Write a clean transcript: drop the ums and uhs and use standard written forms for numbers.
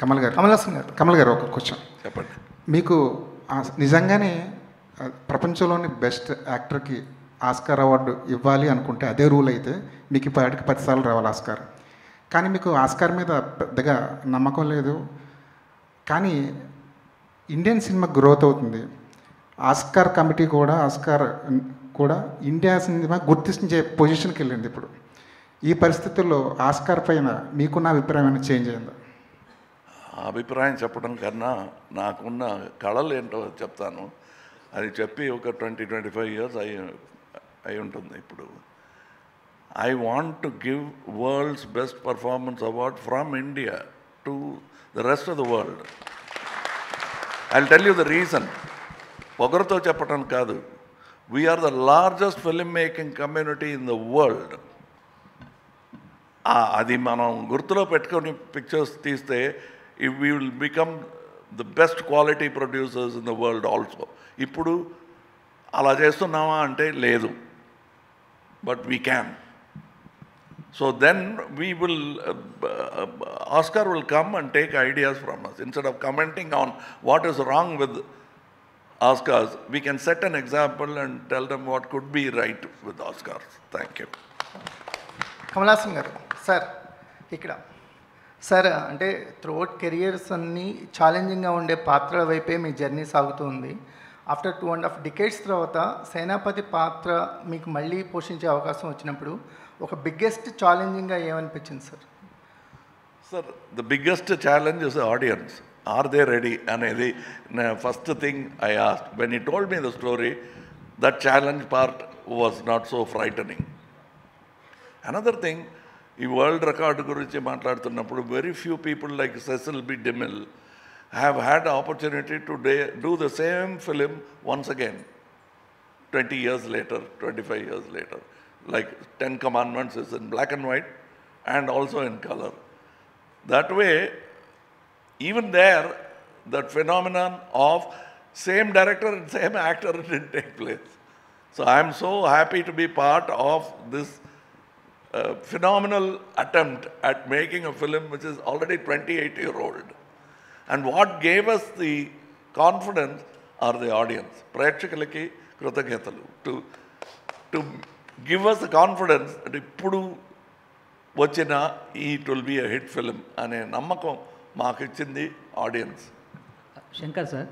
కమల్ గారు ఒక క్వశ్చన్ చెప్పండి. మీకు నిజంగానే ప్రపంచంలోని బెస్ట్ యాక్టర్కి ఆస్కార్ అవార్డు ఇవ్వాలి అనుకుంటే అదే రూల్ అయితే మీకు ఇప్పటికి 10 సార్లు రావాలి ఆస్కార్. కానీ మీకు ఆస్కార్ మీద పెద్దగా నమ్మకం లేదు. కానీ ఇండియన్ సినిమా గ్రోత్ అవుతుంది. ఆస్కార్ కమిటీ కూడా ఇండియా సినిమా గుర్తించే పొజిషన్కి వెళ్ళింది. ఇప్పుడు ఈ పరిస్థితుల్లో ఆస్కార్ పైన మీకున్న అభిప్రాయం ఏమైనా చేంజ్ అయిందా? అభిప్రాయం చెప్పడం కన్నా నాకున్న కళలు ఏంటో చెప్తాను. అది చెప్పి ఒక 20-25 ఇయర్స్ అయి ఉంటుంది. ఇప్పుడు I want to give world's best performance award from India to the rest of the world. I will tell you the reason. పొగరుతో చెప్పడం కాదు. We are the largest film making community in the world. అది మనం గుర్తులో పెట్టుకొని pictures తీస్తే we will become the best quality producers in the world also. ఇప్పుడు అలా చేస్తున్నామా అంటే లేదు, but we can. So then we will Oscar will come and take ideas from us. Instead of commenting on what is wrong with Oscars, we can set an example and tell them what could be right with Oscars. Thank you. Kamal Haasan గారు sir, ఇక్కడ sir అంటే throughout careers అన్నీ ఛాలెంజింగ్గా ఉండే పాత్రల వైపే మీ journey సాగుతుంది. After 2.5 decades తర్వాత సేనాపతి పాత్ర మీకు మళ్ళీ పోషించే అవకాశం వచ్చినప్పుడు ఒక బిగ్గెస్ట్ ఛాలెంజింగ్గా ఏమనిపించింది sir? Sir, the biggest challenge is audience. Are they ready అనేది first thing I asked. When he told me the story, that challenge part was not so frightening. Another thing, ఈ వరల్డ్ రికార్డు గురించి మాట్లాడుతున్నప్పుడు very few people like Cecil B DeMille have had opportunity to do the same film once again 20 years later, 25 years later. Like 10 Commandments is in black and white and also in color. That way, even there, that phenomenon of same director and same actor didn't take place. So I am so happy to be part of this phenomenal attempt at making a film which is already 28-year-old. And what gave us the confidence are the audience. Prekshakalaki krutajnatalu to give us the confidence that ippudu vachina it will be a hit film ane nammakam maaku ichindi audience. Shankar sir.